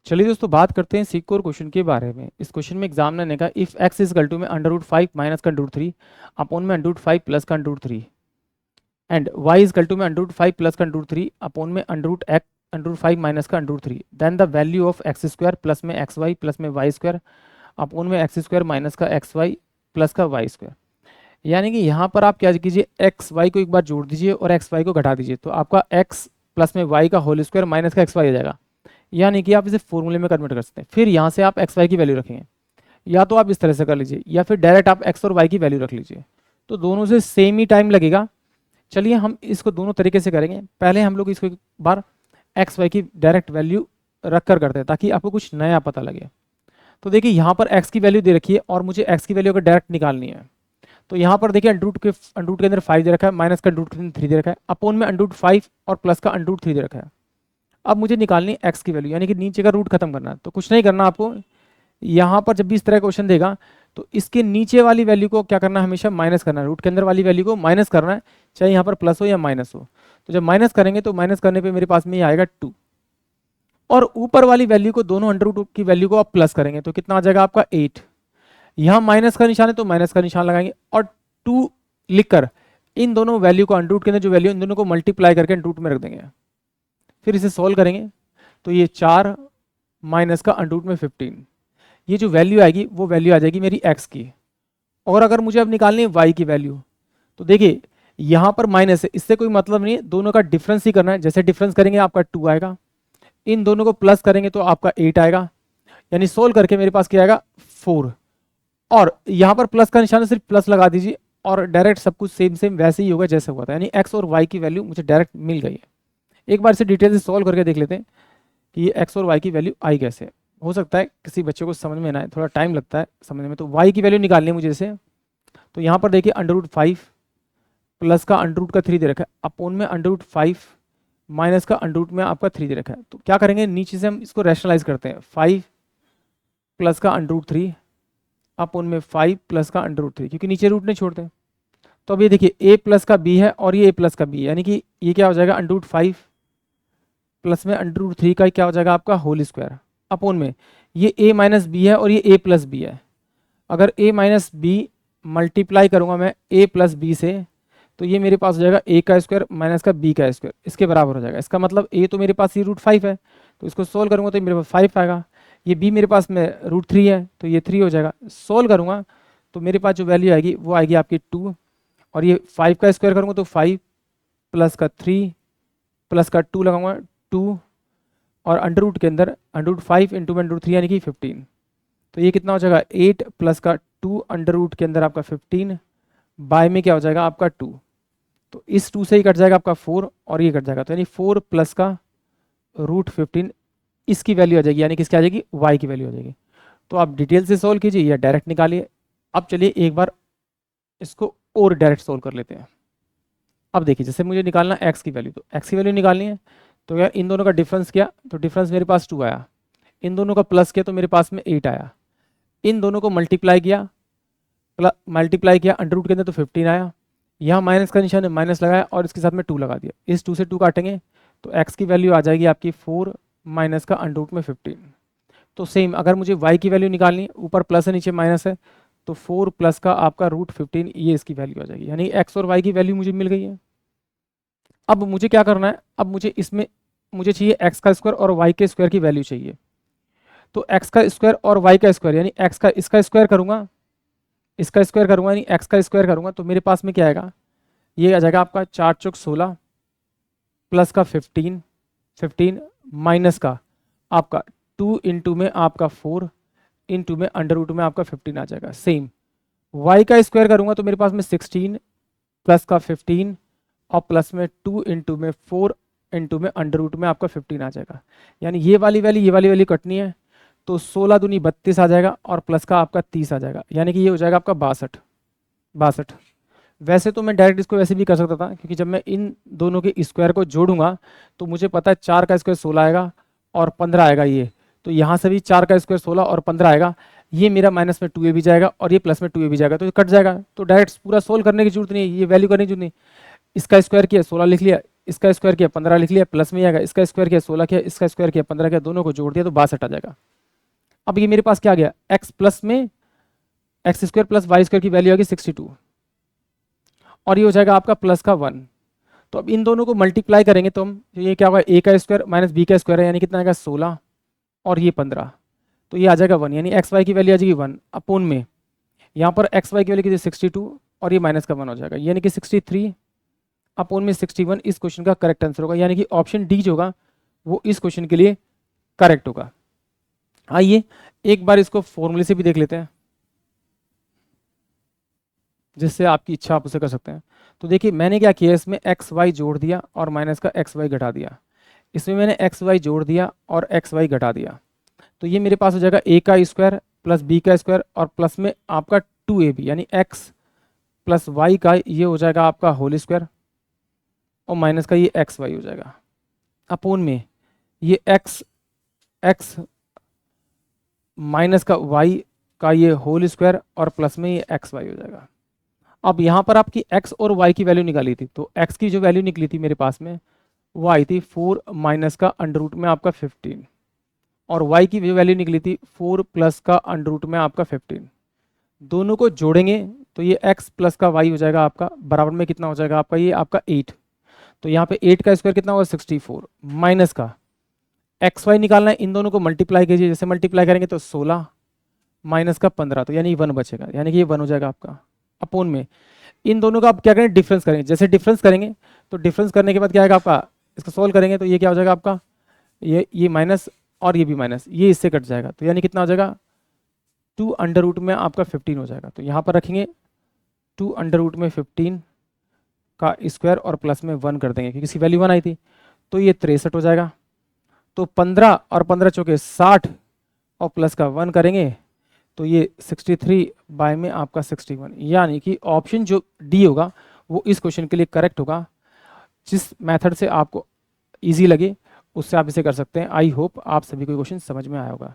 चलिए दोस्तों बात करते हैं सिक्योर क्वेश्चन के बारे में। इस क्वेश्चन में एग्जामिनर ने कहा if x is equal to में अंडर रूट 5 माइनस का अंडर रूट 3 अपॉन में अंडर रूट 5 प्लस का under root 3 and y is equal to में अंडर रूट 5 प्लस का अंडर रूट 3 अपॉन में अंडर रूट 5 माइनस का under root 3 then the value of x square plus में x y plus में y square upon में x square minus का x y plus का Y square. यानी कि यहाँ पर आप क्या कीजिए, एक्स वाई को एक बार जोड़ दीजिए और एक्स वाई को घटा दीजिए, तो आपका एक्स प्लस में वाई का होल स्क्वायर माइनस का एक्स वाई आ जाएगा। यानी कि आप इसे फॉर्मूले में कन्वर्ट कर सकते हैं। फिर यहाँ से आप एक्स वाई की वैल्यू रखेंगे, या तो आप इस तरह से कर लीजिए या फिर डायरेक्ट आप एक्स और वाई की वैल्यू रख लीजिए, तो दोनों से सेम ही टाइम लगेगा। चलिए हम इसको दोनों तरीके से करेंगे। पहले हम लोग इसको एक बार एक्स वाई की डायरेक्ट वैल्यू रख कर करते हैं ताकि आपको कुछ नया पता लगे। तो देखिए यहाँ पर एक्स की वैल्यू दे रखी है और मुझे एक्स की वैल्यू अगर डायरेक्ट निकालनी है, तो यहाँ पर देखिए अंडर रूट के अंदर 5 दे रखा है, माइनस का अंडर रूट के अंदर 3 दे रखा है, अपॉन में अंडर रूट 5 और प्लस का अंडर रूट 3 दे रखा है। अब मुझे निकालनी है एक्स की वैल्यू, यानी कि नीचे का रूट खत्म करना है। तो कुछ नहीं करना आपको, यहाँ पर जब भी इस तरह का क्वेश्चन देगा तो इसके नीचे वाली वैल्यू को क्या करना है, हमेशा माइनस करना है। रूट के अंदर वाली वैल्यू को माइनस करना है, चाहे यहाँ पर प्लस हो या माइनस हो। तो जब माइनस करेंगे तो माइनस करने पे मेरे पास में ये आएगा 2, और ऊपर वाली वैल्यू को, दोनों अंडर रूट की वैल्यू को आप प्लस करेंगे तो कितना आ जाएगा आपका 8। यहाँ माइनस का निशान है तो माइनस का निशान लगाएंगे और 2 लिखकर इन दोनों वैल्यू को, अंडर रूट के अंदर जो वैल्यू इन दोनों को मल्टीप्लाई करके अंडर रूट में रख देंगे। फिर इसे सॉल्व करेंगे तो ये 4 माइनस का अंडर रूट में 15, ये जो वैल्यू आएगी वो वैल्यू आ जाएगी मेरी एक्स की। और अगर मुझे अब निकालनी है वाई की वैल्यू, तो देखिए यहाँ पर माइनस है, इससे कोई मतलब नहीं है, दोनों का डिफरेंस ही करना है। जैसे डिफरेंस करेंगे आपका 2 आएगा, इन दोनों को प्लस करेंगे तो आपका 8 आएगा, यानी सोल्व करके मेरे पास क्या आएगा 4। और यहाँ पर प्लस का निशान है, सिर्फ प्लस लगा दीजिए और डायरेक्ट सब कुछ सेम सेम वैसे ही होगा जैसे हुआ था, यानी एक्स और वाई की वैल्यू मुझे डायरेक्ट मिल गई है। एक बार इसे डिटेल से सॉल्व करके देख लेते हैं कि ये एक्स और वाई की वैल्यू आई कैसे। हो सकता है किसी बच्चे को समझ में ना आए, थोड़ा टाइम लगता है समझने में। तो वाई की वैल्यू निकालनी है मुझे जैसे, तो यहाँ पर देखिए अंडर रूट 5 प्लस का अंडर रूट का 3 दे रखा है, अपॉन में अंडर रूट 5 माइनस का अंडर रूट में आपका 3 दे रखा है। तो क्या करेंगे, नीचे से हम इसको रैशनलाइज करते हैं। 5 प्लस का अंडर रूट 3 अपॉन में 5 प्लस का अंडर रूट 3, क्योंकि नीचे रूट नहीं छोड़ते। तो अब ये देखिए ए प्लस का बी है और ये ए प्लस का बी है, यानी कि ये क्या हो जाएगा अंडर रूट 5 प्लस में अंडर रूट 3 का क्या हो जाएगा आपका होल स्क्वायर, अपॉन में ये a माइनस बी है और ये a प्लस बी है। अगर a माइनस बी मल्टीप्लाई करूंगा मैं a प्लस बी से, तो ये मेरे पास हो जाएगा a का स्क्वायर माइनस का b का स्क्वायर, इसके बराबर हो जाएगा। इसका मतलब a तो मेरे पास ये रूट 5 है, तो इसको सोल्व करूंगा तो मेरे पास 5 आएगा। ये b मेरे पास में रूट 3 है तो ये 3 हो जाएगा। सोल्व करूंगा तो मेरे पास जो वैल्यू आएगी वो आएगी आपकी 2, और ये 5 का स्क्वायर करूंगा तो 5 प्लस का 3 प्लस का 2 लगाऊंगा 2, और अंडर रूट के अंदर under root 5 into under root 3 यानी कि 15। तो ये कितना हो जाएगा 8 प्लस का 2 अंडर रूट के अंदर आपका 15 बाय में क्या हो जाएगा आपका 2। तो इस 2 से ही कट जाएगा आपका 4 और ये कट जाएगा, तो यानी 4 प्लस का रूट 15 इसकी वैल्यू आ जाएगी, यानी किसकी आ जाएगी y की वैल्यू आ जाएगी। तो आप डिटेल से सोल्व कीजिए या डायरेक्ट निकालिए। अब चलिए एक बार इसको और डायरेक्ट सोल्व कर लेते हैं। अब देखिए जैसे मुझे निकालना x की वैल्यू, तो x की वैल्यू निकालनी है तो यार इन दोनों का डिफरेंस किया तो डिफरेंस मेरे पास 2 आया, इन दोनों का प्लस किया तो मेरे पास में 8 आया, इन दोनों को मल्टीप्लाई किया अंडर रूट के अंदर तो 15 आया, यहाँ माइनस का निशान है माइनस लगाया और इसके साथ में 2 लगा दिया। इस 2 से 2 काटेंगे तो x की वैल्यू आ जाएगी आपकी 4 माइनस का अंडर रूट में 15। तो सेम अगर मुझे y की वैल्यू निकालनी है, ऊपर प्लस है नीचे माइनस है, तो 4 प्लस का आपका रूट 15 ये इसकी वैल्यू आ जाएगी, यानी x और y की वैल्यू मुझे मिल गई है। अब मुझे क्या करना है, अब मुझे इसमें मुझे चाहिए x का स्क्वायर और y के स्क्वायर की वैल्यू चाहिए। तो x का स्क्वायर और y का स्क्वायर, यानी x का इसका स्क्वायर करूंगा, इसका स्क्वायर करूंगा, यानी x का स्क्वायर करूंगा, तो मेरे पास में क्या आएगा, ये आ जाएगा आपका 4 चौक 16 प्लस का 15 माइनस का आपका 2 इंटू में आपका 4 इंटू में अंडर रूट में आपका 15 आ जाएगा। सेम y का स्क्वायर करूंगा तो मेरे पास में 16 प्लस का 15 और प्लस में 2 इंटू में 4 इंटू में अंडर रूट में आपका 15 आ जाएगा, यानी ये वाली वैल्यू कटनी है तो 16 दूनी 32 आ जाएगा और प्लस का आपका 30 आ जाएगा, यानी कि ये हो जाएगा आपका 62। वैसे तो मैं डायरेक्ट इसको वैसे भी कर सकता था, क्योंकि जब मैं इन दोनों के स्क्वायर को जोड़ूंगा तो मुझे पता है 4 का स्क्वायर 16 आएगा और 15 आएगा, ये तो यहाँ से भी 4 का स्क्वायर 16 और 15 आएगा, ये मेरा माइनस में 2a भी जाएगा और ये प्लस में 2a भी जाएगा, तो ये कट जाएगा। तो डायरेक्ट पूरा सोल्व करने की जरूरत नहीं है, ये वैल्यू करने की जरूरत नहीं। इसका स्क्वायर किया 16 लिख लिया, इसका स्क्वायर किया 15 लिख लिया, प्लस में आएगा, इसका स्क्वायर किया 16 किया, इसका स्क्वायर किया 15 किया, दोनों को जोड़ दिया तो 62 आ जाएगा। अब ये मेरे पास क्या आ गया, एक्स प्लस में x square plus y square की वैल्यू आ गई 62, और ये हो जाएगा आपका प्लस का 1। तो अब इन दोनों को मल्टीप्लाई करेंगे तो हम, ये क्या होगा, ए का स्क्वायर माइनस बी का स्क्वायर है, यानी कितना आएगा 16, और ये 15, तो ये आ जाएगा 1, यानी एक्स वाई की वैल्यू आ जाएगी 1 अपोन में, यहाँ पर एक्स वाई की वैल्यू कितनी 62, और ये माइनस का 1 हो जाएगा, यानी कि 63 अपोन में 61 इस क्वेश्चन का करेक्ट आंसर होगा, यानी कि ऑप्शन डी जो होगा वो इस क्वेश्चन के लिए करेक्ट होगा। आइए एक बार इसको फॉर्मूले से भी देख लेते हैं, जिससे आपकी इच्छा आप उसे कर सकते हैं। तो देखिए मैंने क्या किया, इसमें एक्स वाई जोड़ दिया और माइनस का एक्स वाई घटा दिया, इसमें मैंने एक्स वाई जोड़ दिया और एक्स वाई घटा दिया, तो ये मेरे पास हो जाएगा ए का स्क्वायर प्लस बी का स्क्वायर और प्लस में आपका 2ab यानी एक्स प्लस वाई का ये हो जाएगा आपका होल स्क्वायर, और माइनस का ये एक्स वाई हो जाएगा, अपोन में ये एक्स एक्स माइनस का वाई का ये होल स्क्वायर और प्लस में ये एक्स वाई हो जाएगा। अब यहाँ पर आपकी x और y की वैल्यू निकाली थी, तो x की जो वैल्यू निकली थी मेरे पास में वो आई थी 4 माइनस का अंडर रूट में आपका 15, और y की जो वैल्यू निकली थी 4 प्लस का अंडर रूट में आपका 15। दोनों को जोड़ेंगे तो ये x प्लस का y हो जाएगा आपका बराबर में कितना हो जाएगा आपका, ये आपका 8, तो यहाँ पे 8 का स्क्वायर कितना होगा 64, माइनस का एक्स वाई निकालना है, इन दोनों को मल्टीप्लाई कीजिए, जैसे मल्टीप्लाई करेंगे तो 16 माइनस का 15, तो यानी 1 बचेगा, यानी कि ये 1 हो जाएगा आपका, अपोन में इन दोनों का आप क्या करें डिफरेंस करेंगे, जैसे डिफरेंस करेंगे तो डिफरेंस करने के बाद क्या आएगा आपका, इसको सॉल्व करेंगे तो ये क्या हो जाएगा आपका, ये माइनस और ये भी माइनस, ये इससे कट जाएगा, तो यानी कितना हो जाएगा 2 अंडर रूट में आपका 15 हो जाएगा, तो यहाँ पर रखेंगे 2 अंडर रूट में 15 का स्क्वायर और प्लस में 1 कर देंगे क्योंकि इसकी वैल्यू 1 आई थी, तो ये 63 हो जाएगा। तो 15 और 15 चौके 60 और प्लस का 1 करेंगे तो ये 63 बाय में आपका 61, यानी कि ऑप्शन जो डी होगा वो इस क्वेश्चन के लिए करेक्ट होगा। जिस मेथड से आपको इजी लगे उससे आप इसे कर सकते हैं। आई होप आप सभी को क्वेश्चन समझ में आया होगा।